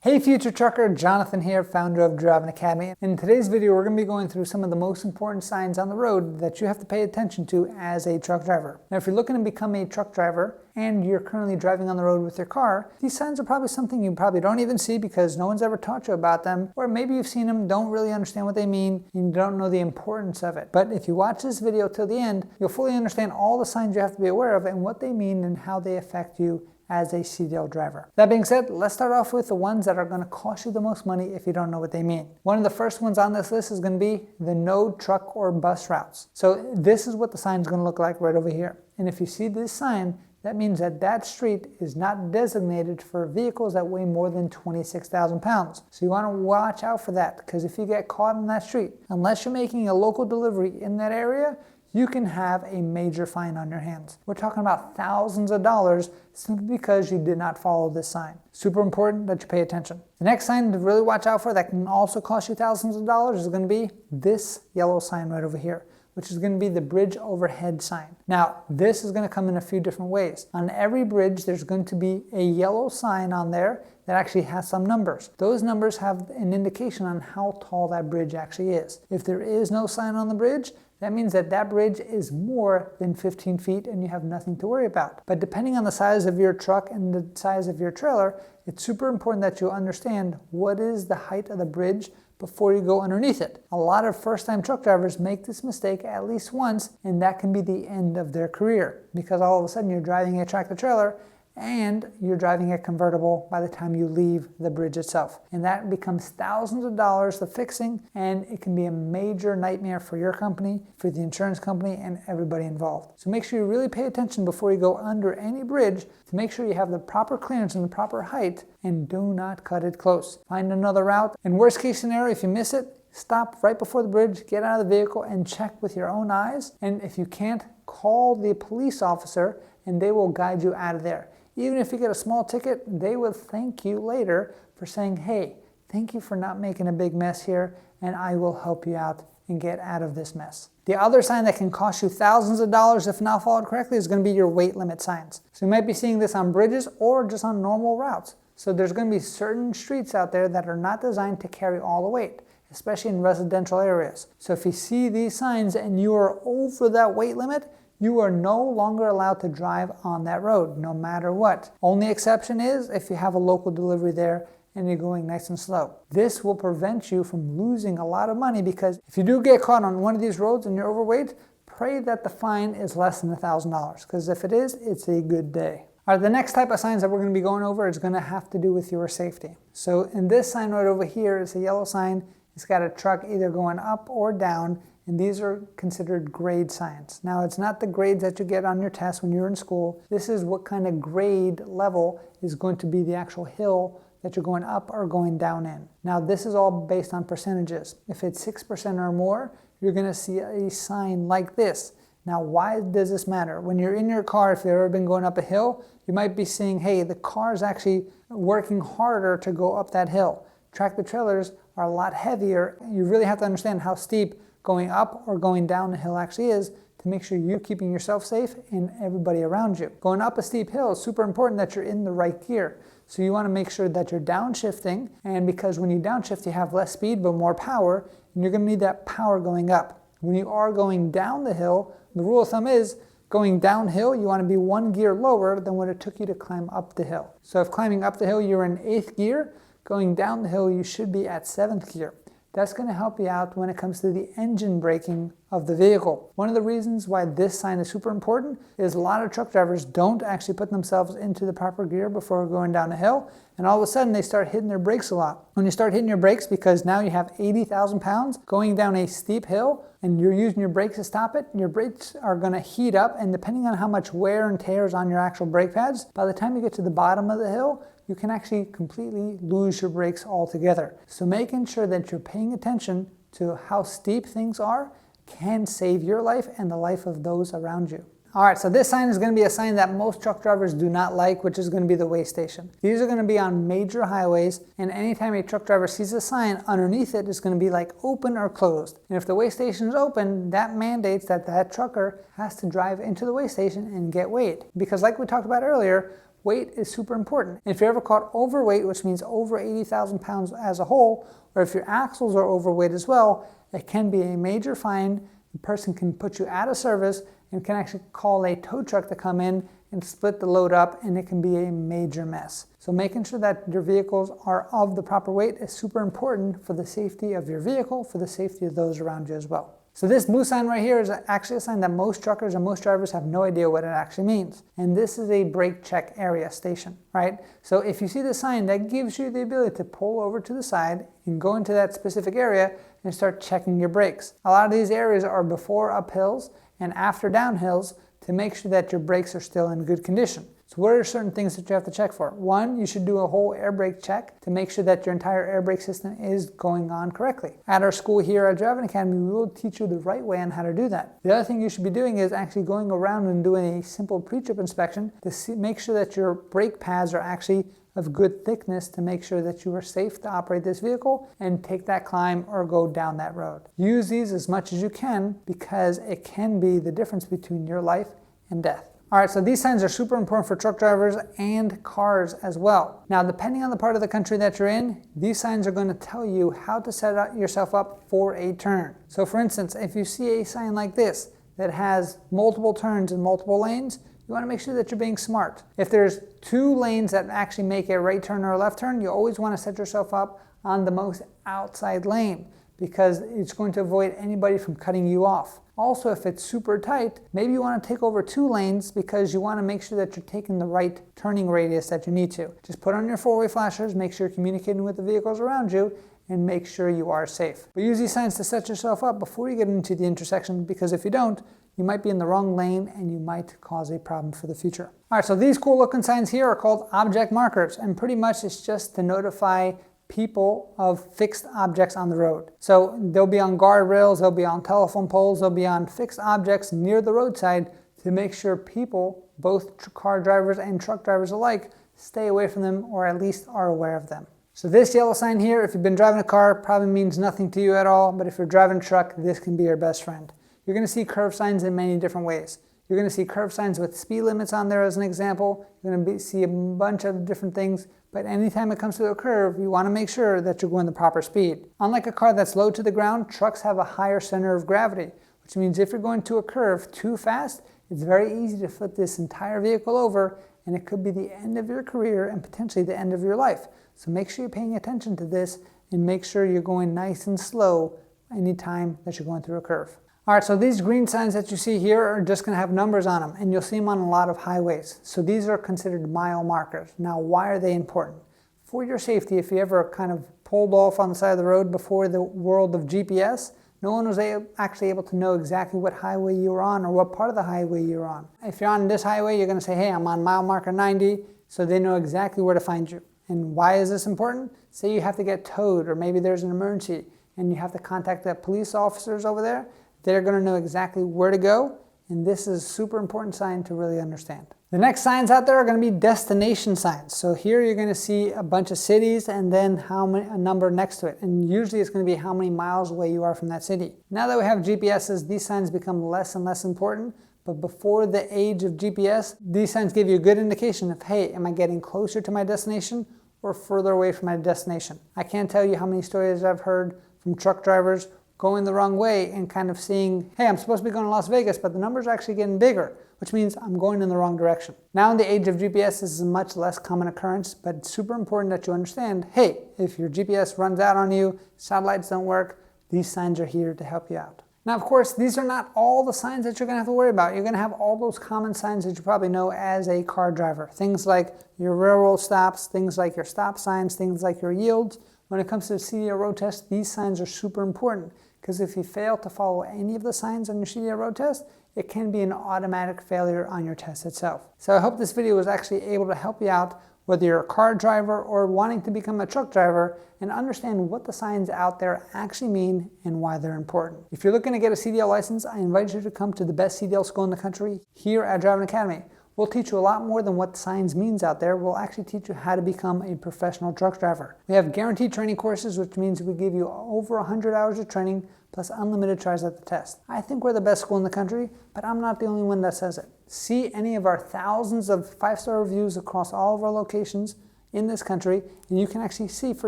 Hey future trucker, Jonathan here, founder of Driving Academy. In today's video, we're going to be going through some of the most important signs on the road that you have to pay attention to as a truck driver. Now, if you're looking to become a truck driver and you're currently driving on the road with your car, these signs are probably something you probably don't even see because no one's ever taught you about them, or maybe you've seen them, don't really understand what they mean, and you don't know the importance of it. But if you watch this video till the end, you'll fully understand all the signs you have to be aware of and what they mean and how they affect you as a CDL driver. That being said, let's start off with the ones that are going to cost you the most money if you don't know what they mean. One of the first ones on this list is going to be the no truck or bus routes. So this is what the sign is going to look like right over here. And if you see this sign, that means that that street is not designated for vehicles that weigh more than 26,000 pounds. So you want to watch out for that, because if you get caught on that street, unless you're making a local delivery in that area, you can have a major fine on your hands. We're talking about thousands of dollars simply because you did not follow this sign. Super important that you pay attention. The next sign to really watch out for that can also cost you thousands of dollars is going to be this yellow sign right over here, which is going to be the bridge overhead sign. Now, this is going to come in a few different ways. On every bridge, there's going to be a yellow sign on there that actually has some numbers. Those numbers have an indication on how tall that bridge actually is. If there is no sign on the bridge, that means that that bridge is more than 15 feet and you have nothing to worry about. But depending on the size of your truck and the size of your trailer, it's super important that you understand what is the height of the bridge before you go underneath it. A lot of first-time truck drivers make this mistake at least once, and that can be the end of their career, because all of a sudden you're driving a tractor trailer and you're driving a convertible by the time you leave the bridge itself. And that becomes thousands of dollars of fixing, and it can be a major nightmare for your company, for the insurance company, and everybody involved. So make sure you really pay attention before you go under any bridge to make sure you have the proper clearance and the proper height, and do not cut it close. Find another route, and worst case scenario, if you miss it, stop right before the bridge, get out of the vehicle and check with your own eyes. And if you can't, call the police officer and they will guide you out of there. Even if you get a small ticket, they will thank you later for saying, hey, thank you for not making a big mess here, and I will help you out and get out of this mess. The other sign that can cost you thousands of dollars if not followed correctly is going to be your weight limit signs. So you might be seeing this on bridges or just on normal routes. So there's going to be certain streets out there that are not designed to carry all the weight, especially in residential areas. So if you see these signs and you are over that weight limit, you are no longer allowed to drive on that road, no matter what. Only exception is if you have a local delivery there and you're going nice and slow. This will prevent you from losing a lot of money, because if you do get caught on one of these roads and you're overweight, pray that the fine is less than $1,000, because if it is, it's a good day. All right, the next type of signs that we're going to be going over is going to have to do with your safety. So in this sign right over here is a yellow sign. It's got a truck either going up or down, and these are considered grade signs. Now, it's not the grades that you get on your test when you're in school. This is what kind of grade level is going to be the actual hill that you're going up or going down in. Now, this is all based on percentages. If it's 6% or more, you're going to see a sign like this. Now, why does this matter? When you're in your car, if you've ever been going up a hill, you might be seeing, hey, the car is actually working harder to go up that hill. Tractor trailers are a lot heavier. You really have to understand how steep going up or going down the hill actually is to make sure you're keeping yourself safe and everybody around you. Going up a steep hill is super important that you're in the right gear. So you want to make sure that you're downshifting, and because when you downshift, you have less speed but more power, and you're going to need that power going up. When you are going down the hill, the rule of thumb is going downhill, you want to be one gear lower than what it took you to climb up the hill. So if climbing up the hill, you're in 8th gear, going down the hill, you should be at 7th gear. That's going to help you out when it comes to the engine braking of the vehicle. One of the reasons why this sign is super important is a lot of truck drivers don't actually put themselves into the proper gear before going down a hill, and all of a sudden they start hitting their brakes a lot. When you start hitting your brakes because now you have 80,000 pounds going down a steep hill and you're using your brakes to stop it, your brakes are going to heat up, and depending on how much wear and tear is on your actual brake pads, by the time you get to the bottom of the hill, you can actually completely lose your brakes altogether. So making sure that you're paying attention to how steep things are can save your life and the life of those around you. All right, so this sign is going to be a sign that most truck drivers do not like, which is going to be the weigh station. These are going to be on major highways, and anytime a truck driver sees a sign, underneath it is going to be like open or closed. And if the weigh station is open, that mandates that that trucker has to drive into the weigh station and get weighed. Because like we talked about earlier, weight is super important. If you're ever caught overweight, which means over 80,000 pounds as a whole, or if your axles are overweight as well, it can be a major fine. The person can put you out of service and can actually call a tow truck to come in and split the load up, and it can be a major mess. So making sure that your vehicles are of the proper weight is super important for the safety of your vehicle, for the safety of those around you as well. So this blue sign right here is actually a sign that most truckers and most drivers have no idea what it actually means. And this is a brake check area station, right? So if you see the sign, that gives you the ability to pull over to the side and go into that specific area and start checking your brakes. A lot of these areas are before uphills and after downhills to make sure that your brakes are still in good condition. So what are certain things that you have to check for? One, you should do a whole air brake check to make sure that your entire air brake system is going on correctly. At our school here at Driving Academy, we will teach you the right way on how to do that. The other thing you should be doing is actually going around and doing a simple pre-trip inspection to make sure that your brake pads are actually of good thickness to make sure that you are safe to operate this vehicle and take that climb or go down that road. Use these as much as you can because it can be the difference between your life and death. All right, so these signs are super important for truck drivers and cars as well. Now, depending on the part of the country that you're in, these signs are going to tell you how to set yourself up for a turn. So for instance, if you see a sign like this that has multiple turns and multiple lanes, you want to make sure that you're being smart. If there's 2 lanes that actually make a right turn or a left turn, you always want to set yourself up on the most outside lane because it's going to avoid anybody from cutting you off. Also, if it's super tight, maybe you want to take over 2 lanes because you want to make sure that you're taking the right turning radius that you need to. Just put on your 4-way flashers, make sure you're communicating with the vehicles around you, and make sure you are safe. But use these signs to set yourself up before you get into the intersection because if you don't, you might be in the wrong lane and you might cause a problem for the future. All right, so these cool looking signs here are called object markers, and pretty much it's just to notify people of fixed objects on the road. So they'll be on guardrails, they'll be on telephone poles, they'll be on fixed objects near the roadside to make sure people, both car drivers and truck drivers alike, stay away from them or at least are aware of them. So this yellow sign here, if you've been driving a car, probably means nothing to you at all, but if you're driving a truck, this can be your best friend. You're going to see curve signs in many different ways. You're going to see curve signs with speed limits on there as an example. You're going to see a bunch of different things, but anytime it comes to a curve, you want to make sure that you're going the proper speed. Unlike a car that's low to the ground, trucks have a higher center of gravity, which means if you're going to a curve too fast, it's very easy to flip this entire vehicle over, and it could be the end of your career and potentially the end of your life. So make sure you're paying attention to this and make sure you're going nice and slow anytime that you're going through a curve. All right, so these green signs that you see here are just going to have numbers on them, and you'll see them on a lot of highways. So these are considered mile markers. Now, why are they important? For your safety, if you ever kind of pulled off on the side of the road before the world of GPS, no one was actually able to know exactly what highway you were on or what part of the highway you were on. If you're on this highway, you're going to say, hey, I'm on mile marker 90, so they know exactly where to find you. And why is this important? Say you have to get towed, or maybe there's an emergency, and you have to contact the police officers over there. They're going to know exactly where to go, and this is a super important sign to really understand. The next signs out there are going to be destination signs. So here you're going to see a bunch of cities and then a number next to it, and usually it's going to be how many miles away you are from that city. Now that we have GPSs, these signs become less and less important, but before the age of GPS, these signs give you a good indication of, hey, am I getting closer to my destination or further away from my destination? I can't tell you how many stories I've heard from truck drivers going the wrong way and kind of seeing, hey, I'm supposed to be going to Las Vegas, but the number's actually getting bigger, which means I'm going in the wrong direction. Now in the age of GPS, this is a much less common occurrence, but it's super important that you understand, hey, if your GPS runs out on you, satellites don't work, these signs are here to help you out. Now, of course, these are not all the signs that you're going to have to worry about. You're going to have all those common signs that you probably know as a car driver. Things like your railroad stops, things like your stop signs, things like your yields. When it comes to the CDL road test, these signs are super important because if you fail to follow any of the signs on your CDL road test, it can be an automatic failure on your test itself. So I hope this video was actually able to help you out, whether you're a car driver or wanting to become a truck driver, and understand what the signs out there actually mean and why they're important. If you're looking to get a CDL license, I invite you to come to the best CDL school in the country here at Driving Academy. We'll teach you a lot more than what signs means out there. We'll actually teach you how to become a professional truck driver. We have guaranteed training courses, which means we give you over 100 hours of training plus unlimited tries at the test. I think we're the best school in the country, but I'm not the only one that says it. See any of our thousands of 5-star reviews across all of our locations in this country, and you can actually see for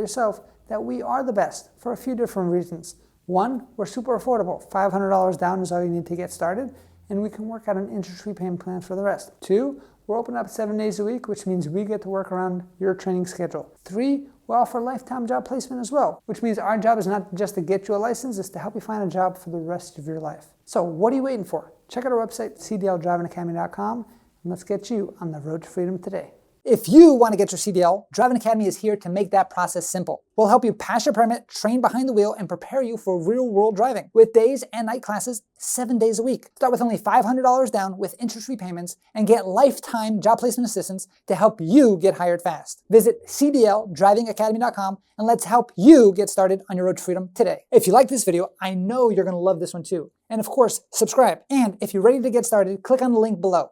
yourself that we are the best for a few different reasons. One, we're super affordable. $500 down is all you need to get started, and we can work out an interest repayment plan for the rest. 2, we're open up 7 days a week, which means we get to work around your training schedule. 3, we offer lifetime job placement as well, which means our job is not just to get you a license, it's to help you find a job for the rest of your life. So what are you waiting for? Check out our website, cdldrivingacademy.com, and let's get you on the road to freedom today. If you want to get your CDL, Driving Academy is here to make that process simple. We'll help you pass your permit, train behind the wheel, and prepare you for real-world driving with days and night classes 7 days a week. Start with only $500 down with interest repayments and get lifetime job placement assistance to help you get hired fast. Visit cdldrivingacademy.com and let's help you get started on your road to freedom today. If you like this video, I know you're going to love this one too. And of course, subscribe. And if you're ready to get started, click on the link below.